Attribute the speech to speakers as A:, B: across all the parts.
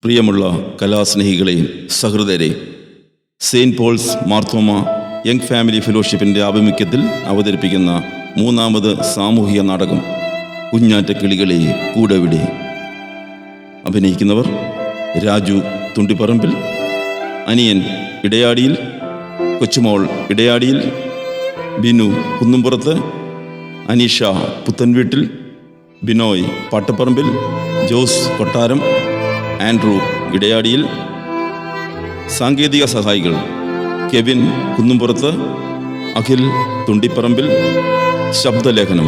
A: പ്രിയമുള്ള കലാസ്നേഹികളെ, സഹൃദയരെ, saint Paul's Marthoma young family ഫെലോഷിപ്പിൻ്റെ ആഭിമുഖ്യത്തിൽ അവതരിപ്പിക്കുന്ന മൂന്നാമത് സാമൂഹിക നാടകം കുഞ്ഞാറ്റ കിളികളെ കൂടെവിടെ. അഭിനയിക്കുന്നവർ രാജു തുണ്ടിപ്പറമ്പിൽ, അനിയൻ ഇടയാടിയിൽ, കൊച്ചുമോൾ ഇടയാടിയിൽ, ബിനു കുന്നുംപുറത്ത്, അനീഷ പുത്തൻവീട്ടിൽ, ബിനോയ് പാട്ടപ്പറമ്പിൽ, ജോസ് കൊട്ടാരം, ആൻഡ്രൂ ഇടയാടിയിൽ. സാങ്കേതിക സഹായികൾ കെവിൻ കുന്നുംപുറത്ത്, അഖിൽ തുണ്ടിപ്പറമ്പിൽ. ശബ്ദലേഖനം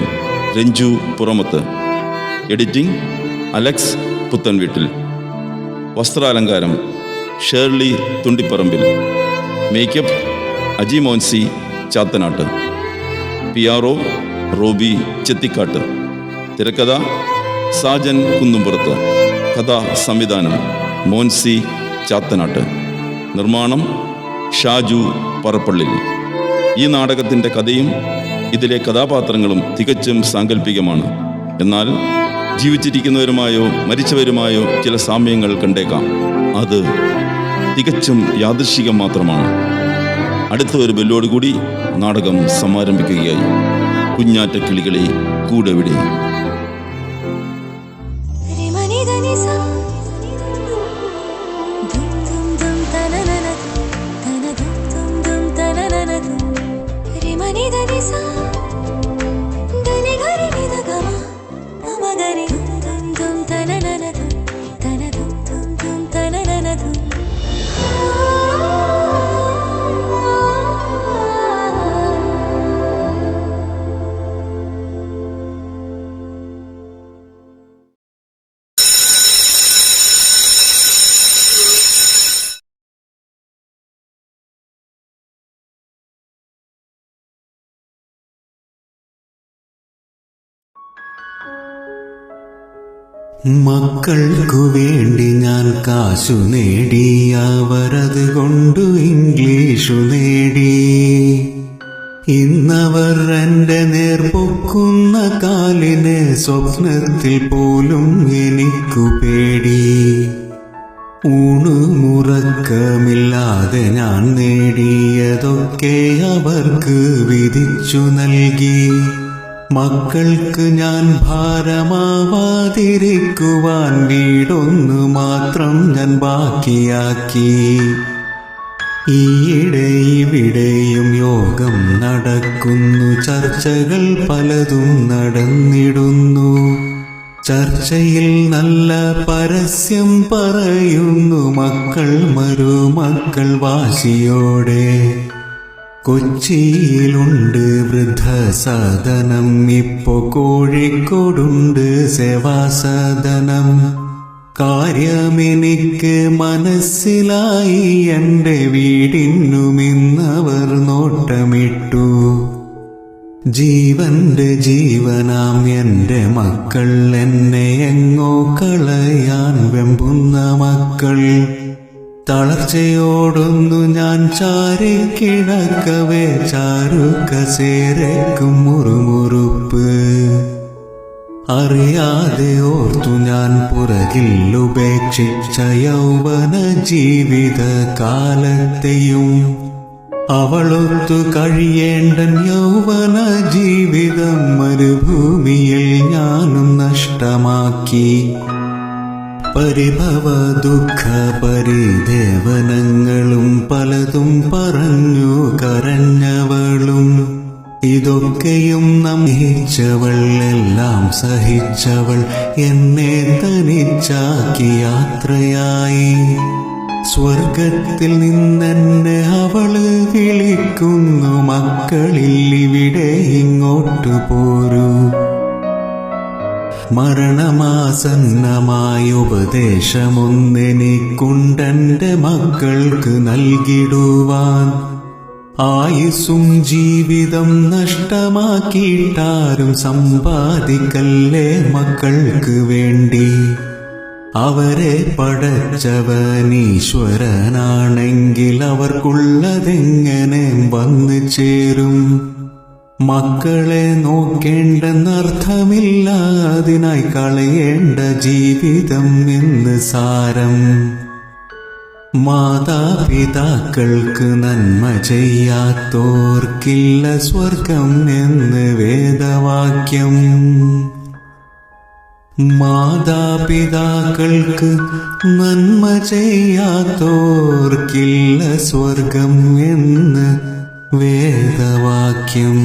A: രഞ്ജു പുറമത്ത്. Editing Alex Puthenveettil. വസ്ത്രാലങ്കാരം Shirley Thundiparambil. Makeup Aji Moncy Chathanattu. PRO Roby Chethikkattu. തിരക്കഥ സാജൻ കുന്നുംപുറത്ത്. കഥാ സംവിധാനം മോൻസി ചാത്തനാട്ട്. നിർമ്മാണം ഷാജു പറപ്പള്ളിൽ. ഈ നാടകത്തിൻ്റെ കഥയും ഇതിലെ കഥാപാത്രങ്ങളും തികച്ചും സാങ്കല്പികമാണ്. എന്നാൽ ജീവിച്ചിരിക്കുന്നവരുമായോ മരിച്ചവരുമായോ ചില സാമ്യങ്ങൾ കണ്ടേക്കാം. അത് തികച്ചും യാദൃശ്ചികം മാത്രമാണ്. അടുത്ത ഒരു ബെല്ലോടുകൂടി നാടകം സമാരംഭിക്കുകയായി. കുഞ്ഞാറ്റ കിളികളെ കൂടെവിടെ.
B: മക്കൾക്കു വേണ്ടി ഞാൻ കാശു നേടി, അവരത് കൊണ്ടു ഇംഗ്ലീഷു നേടി. ഇന്നവർ എൻ്റെ നേർപ്പൊക്കുന്ന കാലിന് സ്വപ്നത്തിൽ പോലും എനിക്കു പേടി. ഊണുമുറക്കമില്ലാതെ ഞാൻ നേടിയതൊക്കെ അവർക്ക് വിധിച്ചു നൽകി. മക്കൾക്ക് ഞാൻ ഭാരമാവാതിരിക്കുവാൻ വീടൊന്നു മാത്രം ഞാൻ ബാക്കിയാക്കി. ഈയിടെ ഇവിടെയും യോഗം നടക്കുന്നു, ചർച്ചകൾ പലതും നടന്നിടുന്നു. ചർച്ചയിൽ നല്ല പരസ്യം പറയുന്നു മക്കൾ മരുമക്കൾ വാശിയോടെ. കൊച്ചിയിലുണ്ട് വൃദ്ധസദനം, ഇപ്പോ കോഴിക്കോടുണ്ട് സേവാസദനം. കാര്യമെനിക്ക് മനസ്സിലായി, എൻ്റെ വീടിനുമിന്നവർ നോട്ടമിട്ടു. ജീവന്റെ ജീവനാം എൻ്റെ മക്കൾ, എന്നെ എങ്ങോ കളയാൻ വെമ്പുന്ന മക്കൾ. തളർച്ചയോടൊന്നു ഞാൻ ചാരിക്കിടക്കവേ ചാരുകസേരയ്ക്കും മുറുമുറുപ്പ്. അറിയാതെ ഓർത്തു ഞാൻ പുറകിൽ ഉപേക്ഷിച്ച യൗവന ജീവിത കാലത്തെയും. അവളൊത്തു കഴിയേണ്ടൻ യൗവന ജീവിതം മരുഭൂമിയിൽ ഞാനും നഷ്ടമാക്കി. പരിഭവ ദുഃഖ പരിദേവനങ്ങളും പലതും പറഞ്ഞു കരഞ്ഞവളും. ഇതൊക്കെയും നമിച്ചവൾ, എല്ലാം സഹിച്ചവൾ, എന്നെ തനിച്ചാക്കി യാത്രയായി. സ്വർഗത്തിൽ നിന്നെന്നെ അവള് വിളിക്കുന്നു, മക്കളിൽ ഇവിടെ ഇങ്ങോട്ടു പോരൂ. മരണമാസന്നമായ ഉപദേശമൊന്നെനിക്കുണ്ടെൻ്റെ മക്കൾക്ക് നൽകിടുവാൻ. ആയുസ്സും ജീവിതം നഷ്ടമാക്കിയിട്ടാരും സമ്പാദിക്കല്ലേ മക്കൾക്ക് വേണ്ടി. അവരെ പടച്ചവനീശ്വരനാണെങ്കിൽ അവർക്കുള്ളതെങ്ങനെ വന്നു ചേരും. മക്കളെ നോക്കേണ്ടെന്നർത്ഥമില്ല, അതിനായി കളയേണ്ട ജീവിതം എന്ന് സാരം. മാതാപിതാക്കൾക്ക് നന്മ ചെയ്യാത്തോർക്കില്ല സ്വർഗം എന്ന് വേദവാക്യം. മാതാപിതാക്കൾക്ക് നന്മ ചെയ്യാത്തോർക്കില്ല സ്വർഗം എന്ന് വേദവാക്യം.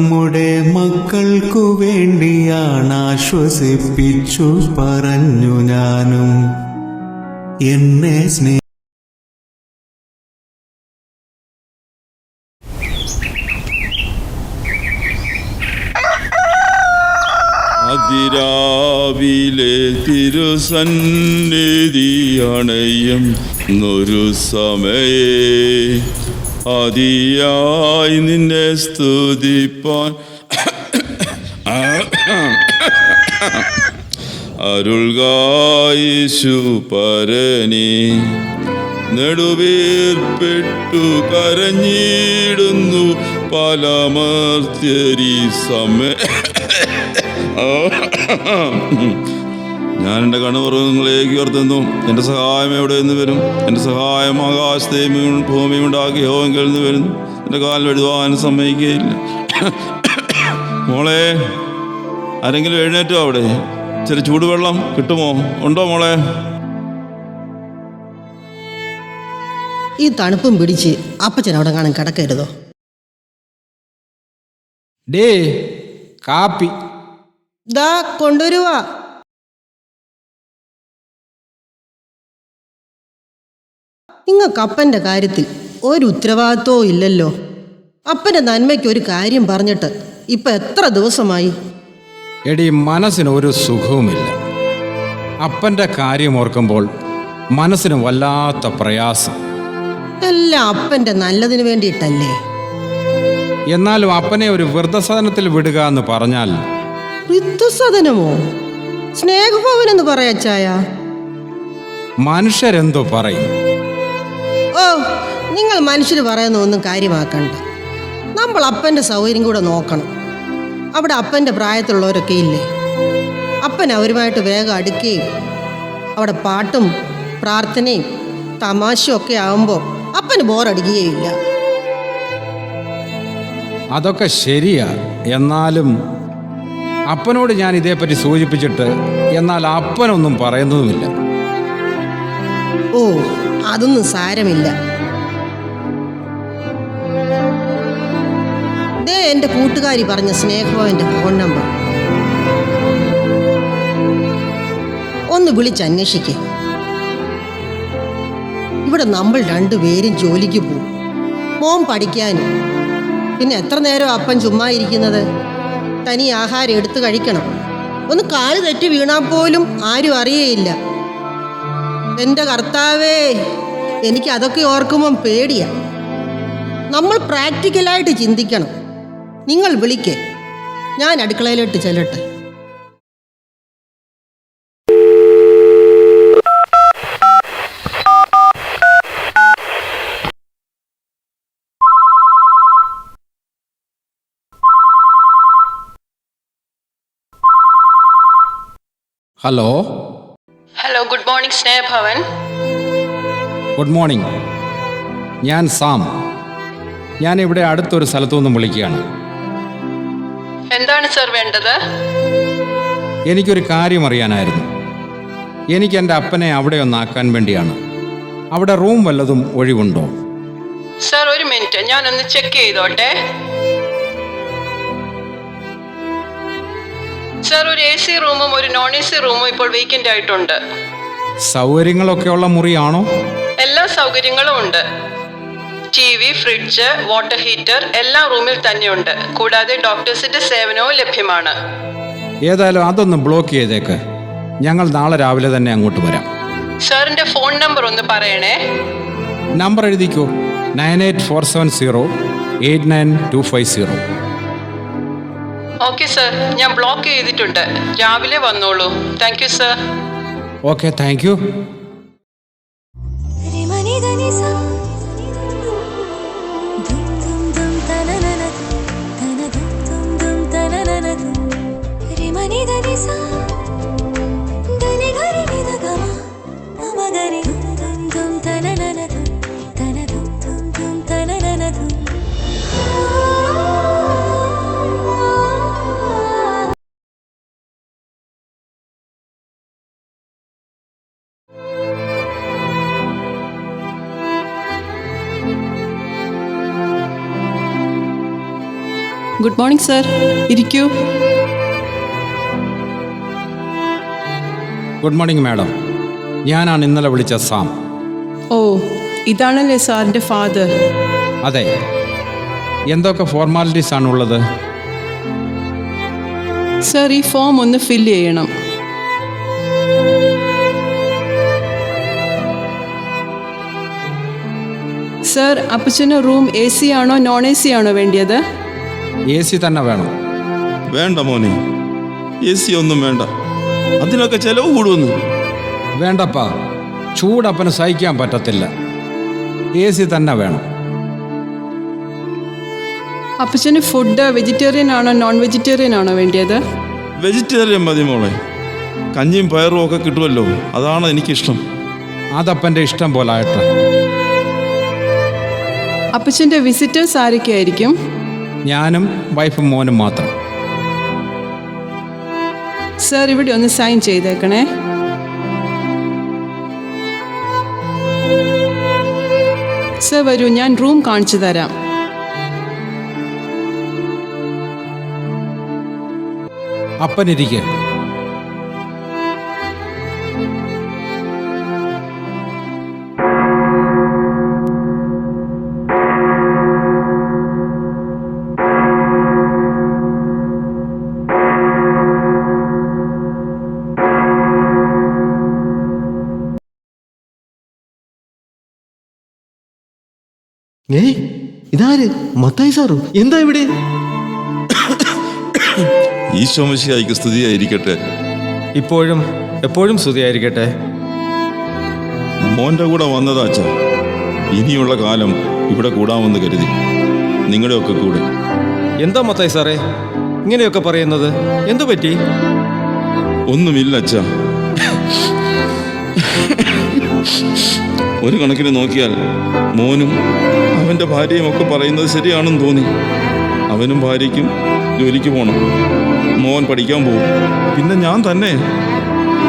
B: നമ്മുടെ മക്കൾക്കു വേണ്ടിയാണ് ആശ്വസിപ്പിച്ചു പറഞ്ഞു ഞാനും. എന്നെ
A: അതിരാവിലെ തിരുസന്നിധി അണയുന്നൊരു സമയേ അതിയായി നിന്നെ സ്തുതിപ്പാൻ അരുൾഗായിശു പരനേ. നെടുവീർപ്പെട്ടു കരഞ്ഞിടുന്നു പല മർത്യരി ഞാൻ എൻ്റെ കണ്ണുപർവ്വതങ്ങളിലേക്ക് ഉയർത്തുന്നു. എൻ്റെ സഹായം എവിടെ നിന്ന് വരും? എൻ്റെ സഹായം ആകാശത്തെയും ഭൂമിയും ഉണ്ടാക്കി യഹോവങ്കൽ നിന്ന് വരുന്നു. എൻ്റെ കാൽ എഴുതുവാൻ സമ്മതിക്കുകയില്ല. മോളെ, ആരെങ്കിലും എഴുന്നേറ്റോ? അവിടെ ഇച്ചിരി ചൂടുവെള്ളം കിട്ടുമോ? ഉണ്ടോ മോളെ?
C: ഈ തണുപ്പും പിടിച്ച് അപ്പച്ചൻ അവിടെ കാണാൻ കിടക്കരുതോ?
D: ഡേ കാപ്പി
C: ദാ കൊണ്ടുവരുവാ. നിങ്ങൾക്ക് അപ്പൻ്റെ കാര്യത്തിൽ ഒരു ഉത്തരവാദിത്വവും ഇല്ലല്ലോ. അപ്പൻ്റെ നന്മയ്ക്ക് ഒരു കാര്യം പറഞ്ഞിട്ട് ഇപ്പം എത്ര ദിവസമായി?
D: എടി, മനസ്സിന് ഒരു സുഖവുമില്ല. അപ്പൻ്റെ കാര്യം ഓർക്കുമ്പോൾ മനസ്സിന് വല്ലാത്ത പ്രയാസം.
C: എല്ലാം അപ്പൻ്റെ നല്ലതിന് വേണ്ടിയിട്ടല്ലേ?
D: എന്നാലും അപ്പനെ ഒരു വൃദ്ധസദനത്തിൽ വിടുക എന്ന് പറഞ്ഞാൽ.
C: വൃദ്ധസദനമോ? സ്നേഹഭവനെന്ന് പറയാച്ചായ?
D: മനുഷ്യരെന്തോ പറയും.
C: ഓ, നിങ്ങൾ മനുഷ്യർ പറയുന്ന ഒന്നും കാര്യമാക്കണ്ട. നമ്മൾ അപ്പൻ്റെ സൗകര്യം കൂടെ നോക്കണം. അവിടെ അപ്പൻ്റെ പ്രായത്തിലുള്ളവരൊക്കെ ഇല്ലേ? അപ്പൻ അവരുമായിട്ട് വേഗം അടുക്കുകയും അവിടെ പാട്ടും പ്രാർത്ഥനയും തമാശയും ഒക്കെ ആകുമ്പോൾ അപ്പന് ബോറടിക്കുകയില്ല.
D: അതൊക്കെ ശരിയാ. എന്നാലും അപ്പനോട് ഞാൻ ഇതേപ്പറ്റി സൂചിപ്പിച്ചിട്ട് എന്നാൽ അപ്പനൊന്നും പറയുന്നതുമില്ല.
C: ഓ, അതൊന്നും സാരമില്ല. ദേ എൻ്റെ കൂട്ടുകാരി പറഞ്ഞ സ്നേഹഭവൻ്റെ ഫോൺ നമ്പർ ഒന്ന് വിളിച്ചന്വേഷിക്കേ. ഇവിടെ നമ്മൾ രണ്ടുപേരും ജോലിക്ക് പോകും, മോൻ പഠിക്കാനും. പിന്നെ എത്ര നേരം അപ്പൻ ചുമ്മാ ഇരിക്കുന്നത്? തനി ആഹാരം എടുത്ത് കഴിക്കണം. ഒന്ന് കാല് തെറ്റി വീണാൽ പോലും ആരും അറിയേയില്ല. എൻ്റെ കർത്താവേ, എനിക്ക് അതൊക്കെ ഓർക്കുമ്പം പേടിയാ. നമ്മൾ പ്രാക്ടിക്കലായിട്ട് ചിന്തിക്കണം. നിങ്ങൾ വിളിക്കേ, ഞാൻ അടുക്കളയിലോട്ട് ചെല്ലട്ടെ.
D: Hello.
C: Hello, good morning Snehabhavan.
D: Good morning. ഞാൻ സാം. ഞാനിവിടെ അടുത്തൊരു സ്ഥലത്തു നിന്നും വിളിക്കുകയാണ്.
C: എന്താണ് സർ വേണ്ടത്?
D: എനിക്കൊരു കാര്യം അറിയാനായിരുന്നു. എനിക്ക് എൻ്റെ അപ്പനെ അവിടെ ഒന്നാക്കാൻ വേണ്ടിയാണ്. അവിടെ റൂം വല്ലതും ഒഴിവുണ്ടോ?
C: സർ, ഒരു മിനിറ്റ്, ഞാനൊന്ന് ചെക്ക് ചെയ്തോട്ടെ. സർ, ഒരു AC റൂമും ഒരു നോൺ AC റൂമും ഇപ്പോൾ വേക്കൻ്റ് ആയിട്ടുണ്ട്.
D: സൗകര്യങ്ങളൊക്കെ ഉള്ള മുറിയാണോ?
C: എല്ലാ സൗകര്യങ്ങളും ഉണ്ട്.
E: TV, ഫ്രിഡ്ജ്, വാട്ടർ ഹീറ്റർ എല്ലാം റൂമിൽ തന്നെയുണ്ട്. കൂടാതെ ഡോക്ടേഴ്സിന്റെ സേവനവും ലഭ്യമാണ്.
D: ഏതായാലും അതൊന്ന് ബ്ലോക്ക് ചെയ്തേക്ക്. ഞങ്ങൾ നാളെ രാവിലെ തന്നെ അങ്ങോട്ട് വരാം.
E: സാറിന്റെ ഫോൺ നമ്പർ ഒന്ന് പറയണേ.
D: നമ്പർ എഴുതിക്കോ, 9847089250.
E: ഓക്കെ സർ, ഞാൻ ബ്ലോക്ക് ചെയ്തിട്ടുണ്ട്. രാവിലെ വന്നോളൂ. Thank you sir.
D: Okay, thank you.
E: Good morning sir, ഇരിക്കൂ.
D: Good morning madam. ഞാനാണ് ഇന്നലെ വിളിച്ച സാം.
E: ഓ, ഇതാണല്ലേ സാറിന്റെ ഫാദർ?
D: അതെ. എന്തൊക്കെ ഫോർമാലിറ്റീസ് ആണുള്ളത്?
E: സർ, ഈ ഫോം ഒന്ന് ഫില്ല് ചെയ്യണം. സർ, അപ്പച്ചന് റൂം AC ആണോ നോൺ AC ആണോ വേണ്ടിയത്?
D: AC തന്നെ വേണം.
A: വേണ്ട മോനെ, AC ഒന്നും വേണ്ട. അതിനൊക്കെ ചെലവ് കൂടുമെന്ന്.
D: വേണ്ടപ്പാ, ചൂടപ്പന് സഹിക്കാൻ പറ്റത്തില്ല. AC തന്നെ വേണം.
E: അപ്പച്ചന് ഫുഡ് വെജിറ്റേറിയൻ ആണോ നോൺ വെജിറ്റേറിയൻ ആണോ വേണ്ടിയത്?
A: വെജിറ്റേറിയൻ മതി മോളെ. കഞ്ഞിയും പയറും ഒക്കെ കിട്ടുമല്ലോ, അതാണ് എനിക്കിഷ്ടം.
D: അതപ്പൻ്റെ ഇഷ്ടം പോലെ ആയിട്ട്.
E: അപ്പച്ചൻ്റെ വിസിറ്റേഴ്സ് ആരൊക്കെ ആയിരിക്കും?
D: ഞാനും വൈഫും മോനും മാത്രം.
E: സർ, ഇവിടെ ഒന്ന് സൈൻ ചെയ്തേക്കണേ. സർ വരൂ, ഞാൻ റൂം കാണിച്ചു തരാം.
D: അപ്പനിരിക്കെ.
F: ഇതാര്? മത്തായി സാറോ? എന്താ ഇവിടെ?
A: ഈശോ മിശിഹായ്ക്ക് സ്തുതിയായിരിക്കട്ടെ.
F: ഇപ്പോഴും എപ്പോഴും സ്തുതിയായിരിക്കട്ടെ.
A: മോൻ്റെ കൂടെ വന്നതാ അച്ഛാ. ഇനിയുള്ള കാലം ഇവിടെ കൂടാമെന്ന് കരുതി, നിങ്ങളുടെയൊക്കെ കൂടെ.
F: എന്താ മത്തായി സാറേ ഇങ്ങനെയൊക്കെ പറയുന്നത്? എന്തു പറ്റി?
A: ഒന്നുമില്ല അച്ഛാ. ഒരു കണക്കിന് നോക്കിയാൽ മോനും അവൻ്റെ ഭാര്യയും ഒക്കെ പറയുന്നത് ശരിയാണെന്ന് തോന്നി. അവനും ഭാര്യയ്ക്കും ജോലിക്ക് പോകണം, മോൻ പഠിക്കാൻ പോകും. പിന്നെ ഞാൻ തന്നെ.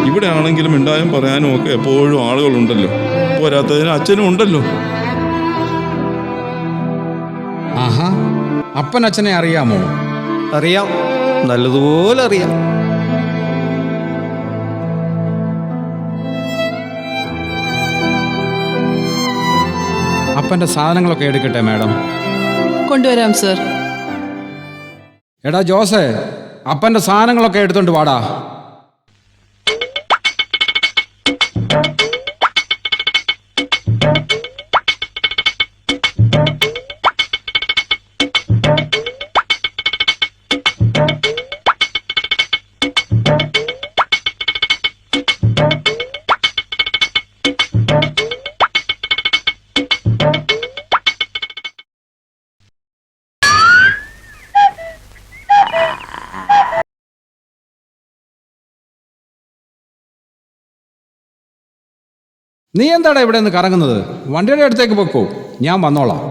A: ഇവിടെ ആണെങ്കിലും മിണ്ടാനും പറയാനും ഒക്കെ എപ്പോഴും ആളുകളുണ്ടല്ലോ. പോരാത്തതിന് അച്ഛനും ഉണ്ടല്ലോ.
D: ആഹാ, അപ്പൻ അച്ഛനെ അറിയാമോ?
F: അറിയാം, നല്ലതുപോലെ അറിയാം.
D: അപ്പൻ്റെ സാധനങ്ങളൊക്കെ എടുക്കട്ടെ മാഡം.
E: കൊണ്ടുവരാം സർ.
D: എടാ ജോസേ, അപ്പൻ്റെ സാധനങ്ങളൊക്കെ എടുത്തോണ്ട് വാടാ. നീ എന്താടാ ഇവിടെ നിന്ന് കറങ്ങുന്നത്? വണ്ടിയുടെ അടുത്തേക്ക് പൊക്കോ, ഞാൻ വന്നോളാം.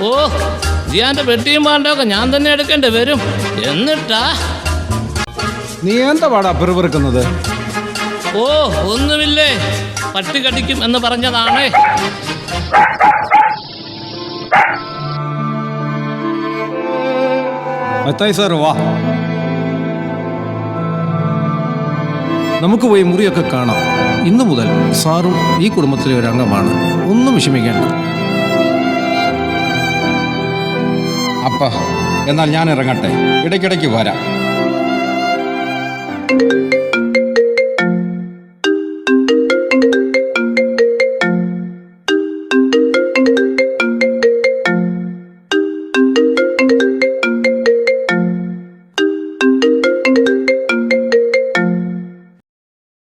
G: ഓ, ജിയാന്റെ പെട്ടിയും പാണ്ടൊക്കെ ഞാൻ തന്നെ എടുക്കേണ്ടി വരും. എന്നിട്ടാ
D: നീ എന്താ പാടാ പിറുപിറുക്കുന്നത്?
G: ഓ, ഒന്നുമില്ലേ, പട്ടി കടിക്കും എന്ന് പറഞ്ഞതാണേ.
D: മത്തായി സാർ വാ.
F: നമുക്ക് പോയി മുറിയൊക്കെ കാണാം. ഇന്നു മുതൽ സാറും ഈ കുടുംബത്തിലെ ഒരു അംഗമാണ്. ഒന്നും വിഷമിക്കേണ്ട.
D: അപ്പ എന്നാൽ ഞാൻ ഇറങ്ങട്ടെ, ഇടയ്ക്കിടയ്ക്ക് വരാം.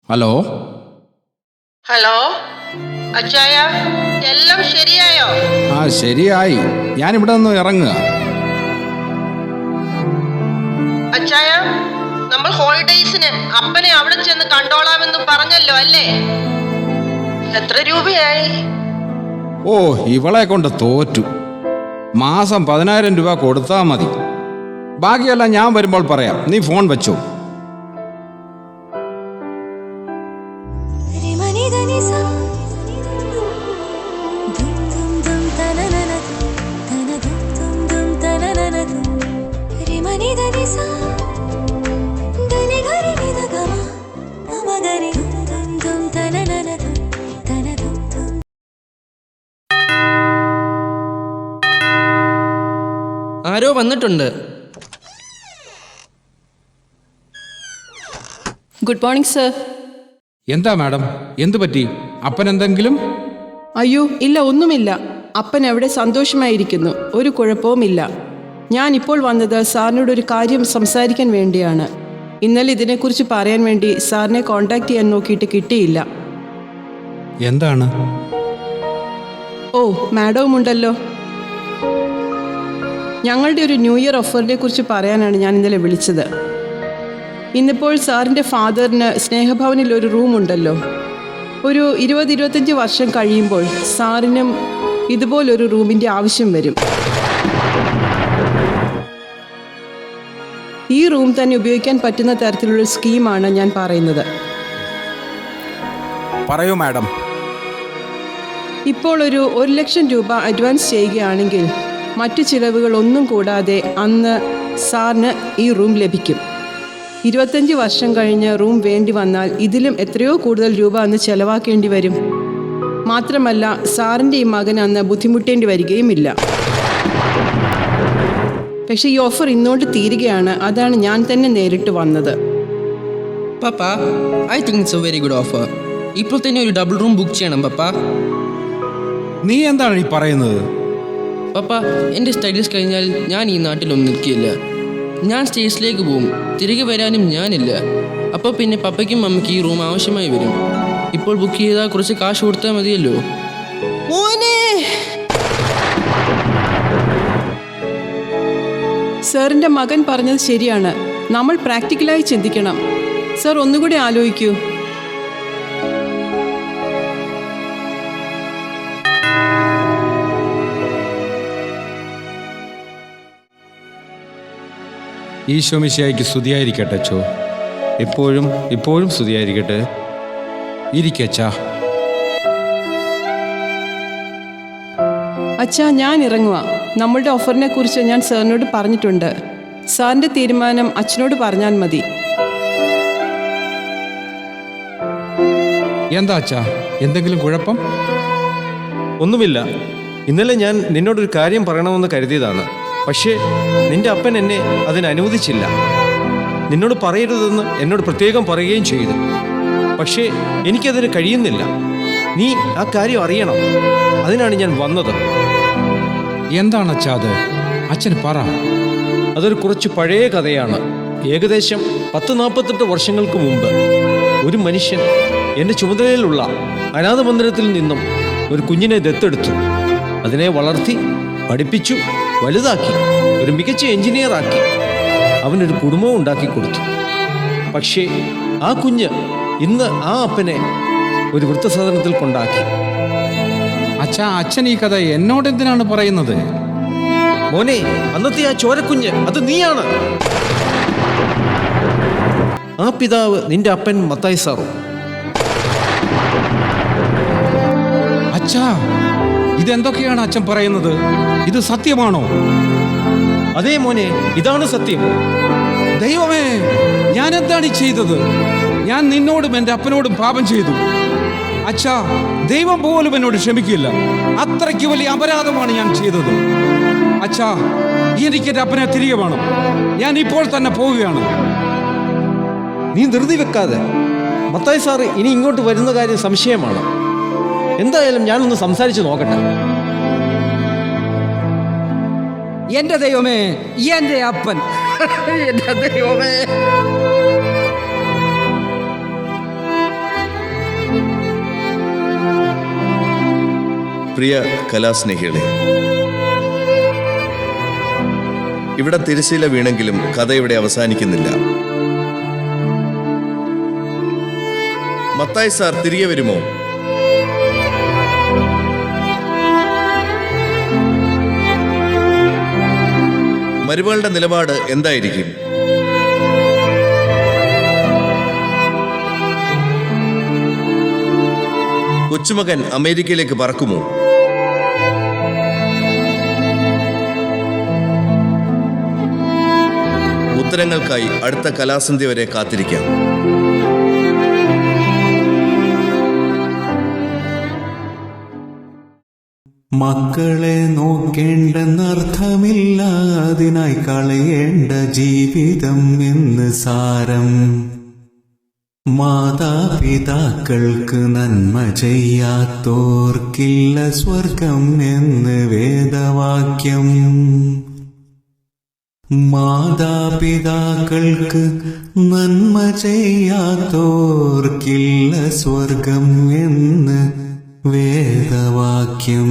D: ഹലോ
C: ഹലോ അച്ചായ, എല്ലാം ശരിയായോ?
D: ആ ശരിയായി, ഞാനിവിടെ നിന്ന് ഇറങ്ങുക.
C: അച്ചായ, നമ്മൾ ഹോളിഡേയ്സിന് അപ്പനെ അവിടെ ചെന്ന് കണ്ടോളാമെന്ന് പറഞ്ഞല്ലോ അല്ലേ? എത്ര രൂപയായി?
D: ഓ, ഇവളെ കൊണ്ട് തോറ്റു. മാസം 10,000 രൂപ കൊടുത്താൽ മതി. ബാക്കിയെല്ലാം ഞാൻ വരുമ്പോൾ പറയാം. നീ ഫോൺ വെച്ചോ.
H: ആരോ വന്നിട്ടുണ്ട്.
E: Good morning sir.
D: എന്താ മാഡം, എന്തു പറ്റി? അപ്പൻ എന്തെങ്കിലും?
I: അയ്യോ ഇല്ല, ഒന്നുമില്ല. അപ്പൻ അവിടെ സന്തോഷമായിരിക്കുന്നു, ഒരു കുഴപ്പവുമില്ല. ഞാൻ ഇപ്പോൾ വന്നത് സാറിനോട് ഒരു കാര്യം സംസാരിക്കാൻ വേണ്ടിയാണ്. ഇന്നലെ ഇതിനെക്കുറിച്ച് പറയാൻ വേണ്ടി സാറിനെ കോണ്ടാക്ട് ചെയ്യാൻ നോക്കിയിട്ട് കിട്ടിയില്ല.
D: എന്താണ്?
I: ഓ, മാഡവും ഉണ്ടല്ലോ. ഞങ്ങളുടെ ഒരു ന്യൂ ഇയർ ഓഫറിനെ കുറിച്ച് പറയാനാണ് ഞാൻ ഇന്നലെ വിളിച്ചത്. ഇന്നിപ്പോൾ സാറിൻ്റെ ഫാദറിന് സ്നേഹഭവനിൽ ഒരു റൂം ഉണ്ടല്ലോ. ഒരു 20-25 വർഷം കഴിയുമ്പോൾ സാറിനും ഇതുപോലൊരു റൂമിൻ്റെ ആവശ്യം വരും. ഈ റൂം തന്നെ ഉപയോഗിക്കാൻ പറ്റുന്ന തരത്തിലുള്ള സ്കീമാണ് ഞാൻ പറയുന്നത്.
D: പറയൂ മാഡം.
I: ഇപ്പോൾ ഒരു 1,00,000 രൂപ അഡ്വാൻസ് ചെയ്യുകയാണെങ്കിൽ മറ്റു ചിലവുകൾ ഒന്നും കൂടാതെ അന്ന് സാറിന് ഈ റൂം ലഭിക്കും. 25 വർഷം കഴിഞ്ഞ് റൂം വേണ്ടി വന്നാൽ ഇതിലും എത്രയോ കൂടുതൽ രൂപ അന്ന് ചെലവാക്കേണ്ടി വരും. മാത്രമല്ല, സാറിൻ്റെ ഈ മകൻ അന്ന് ബുദ്ധിമുട്ടേണ്ടി വരികയുമില്ല. പക്ഷേ ഈ ഓഫർ ഇന്നോട്ട് തീരുകയാണ്. അതാണ് ഞാൻ തന്നെ നേരിട്ട് വന്നത്.
H: Papa, I think it's a very good offer. ഇപ്പോൾ തന്നെ ഒരു ഡബിൾ റൂം ബുക്ക് ചെയ്യണം പപ്പ.
D: നീ എന്താണ് ഈ പറയുന്നത്?
H: പപ്പ, എൻ്റെ സ്റ്റഡീസ് കഴിഞ്ഞാൽ ഞാൻ ഈ നാട്ടിലൊന്നും നിൽക്കില്ല. ഞാൻ സ്റ്റേറ്റ്സിലേക്ക് പോവും. തിരികെ വരാനും ഞാനില്ല. അപ്പോൾ പിന്നെ പപ്പയ്ക്കും മമ്മയ്ക്കും ഈ റൂം ആവശ്യമായി വരും. ഇപ്പോൾ ബുക്ക് ചെയ്താൽ കുറച്ച് കാശ് കൊടുത്താൽ മതിയല്ലോ.
I: സാറിൻ്റെ മകൻ പറഞ്ഞത് ശരിയാണ്. നമ്മൾ പ്രാക്ടിക്കലായി ചിന്തിക്കണം. സാർ ഒന്നുകൂടി ആലോചിക്കൂ.
D: ഈശോ മിശിഹായ്ക്ക് സ്തുതിയായിരിക്കട്ടെ അച്ചോ. എപ്പോഴും സ്തുതിയായിരിക്കട്ടെ. ഇരിക്കച്ചാ.
I: അച്ഛാ, ഞാൻ ഇറങ്ങുക. നമ്മളുടെ ഓഫറിനെ കുറിച്ച് ഞാൻ സാറിനോട് പറഞ്ഞിട്ടുണ്ട്. സാറിൻ്റെ തീരുമാനം അച്ഛനോട് പറഞ്ഞാൽ മതി.
D: എന്താ അച്ഛാ, എന്തെങ്കിലും കുഴപ്പം?
F: ഒന്നുമില്ല. ഇന്നലെ ഞാൻ നിന്നോടൊരു കാര്യം പറയണമെന്ന് കരുതിയതാണ്. പക്ഷേ നിന്റെ അപ്പൻ എന്നെ അതിന് അനുവദിച്ചില്ല. നിന്നോട് പറയരുതെന്ന് എന്നോട് പ്രത്യേകം പറയുകയും ചെയ്തു. പക്ഷേ എനിക്കതിന് കഴിയുന്നില്ല. നീ ആ കാര്യം അറിയണം. അതിനാണ് ഞാൻ വന്നത്.
D: എന്താണ് അച്ഛാ അത്? അച്ഛന് പറ.
F: അതൊരു കുറച്ച് പഴയ കഥയാണ്. ഏകദേശം 10-48 വർഷങ്ങൾക്ക് മുമ്പ് ഒരു മനുഷ്യൻ എൻ്റെ ചുമതലയിലുള്ള അനാഥ മന്ദിരത്തിൽ നിന്നും ഒരു കുഞ്ഞിനെ ദത്തെടുത്തു. അതിനെ വളർത്തി പഠിപ്പിച്ചു, വലുതാക്കി, ഒരു മികച്ച എഞ്ചിനീയറാക്കി. അവനൊരു കുടുംബവും ഉണ്ടാക്കി കൊടുത്തു. പക്ഷേ ആ കുഞ്ഞ് ഇന്ന് ആ അപ്പനെ ഒരു വൃദ്ധസദനത്തിൽ കൊണ്ടാക്കി.
D: അച്ഛാ, അച്ഛൻ ഈ കഥ എന്നോട് എന്തിനാണ് പറയുന്നത്?
F: മോനെ, അന്നത്തെ ആ ചോരക്കുഞ്ഞ് അത് നീയാണ്. ആ പിതാവ് നിന്റെ അപ്പൻ മത്തായി സാറും.
D: അച്ഛാ, ഇതെന്തൊക്കെയാണ് അച്ഛൻ പറയുന്നത്? ഇത് സത്യമാണോ?
F: അതേ മോനെ, ഇതാണ് സത്യം.
D: ദൈവമേ, ഞാൻ എന്താണ് ഈ ചെയ്തത്? ഞാൻ നിന്നോടും എൻ്റെ അപ്പനോടും പാപം ചെയ്തു. അച്ഛാ, ദൈവം പോലും എന്നോട് ക്ഷമിക്കില്ല. അത്രയ്ക്ക് വലിയ അപരാധമാണ് ഞാൻ ചെയ്തത്. അച്ഛാ, എനിക്ക് എൻ്റെ അപ്പനെ തിരികെ വേണം. ഞാൻ ഇപ്പോൾ തന്നെ പോവുകയാണ്.
F: നീ ധൃതി വെക്കാതെ. മത്തായി സാറ് ഇനി ഇങ്ങോട്ട് വരുന്ന കാര്യം സംശയമാണ്. എന്തായാലും ഞാനൊന്ന് സംസാരിച്ച് നോക്കട്ടെ.
J: എന്റെ ദൈവമേ, എന്റെ അപ്പൻ, എന്റെ ദൈവമേ.
K: പ്രിയ കലാസ്നേഹികളെ, ഇവിടെ തിരശ്ശീല വീണെങ്കിലും കഥ ഇവിടെ അവസാനിക്കുന്നില്ല. മത്തായി സാർ തിരികെ വരുമോ? മരുമകളുടെ നിലപാട് എന്തായിരിക്കും? കൊച്ചുമകൻ അമേരിക്കയിലേക്ക് പറക്കുമോ? ഉത്തരങ്ങൾക്കായി അടുത്ത കലാസന്ധ്യ വരെ കാത്തിരിക്കാം.
B: മക്കളെ നോക്കേണ്ടെന്നർത്ഥമില്ല, അതിനായി കളയേണ്ട ജീവിതം എന്ന് സാരം. മാതാപിതാക്കൾക്ക് നന്മ ചെയ്യാത്തോർക്കില്ല സ്വർഗം എന്ന് വേദവാക്യം. മാതാപിതാക്കൾക്ക് നന്മ ചെയ്യാത്തോർക്കില്ല സ്വർഗം എന്ന് വേദവാക്യം.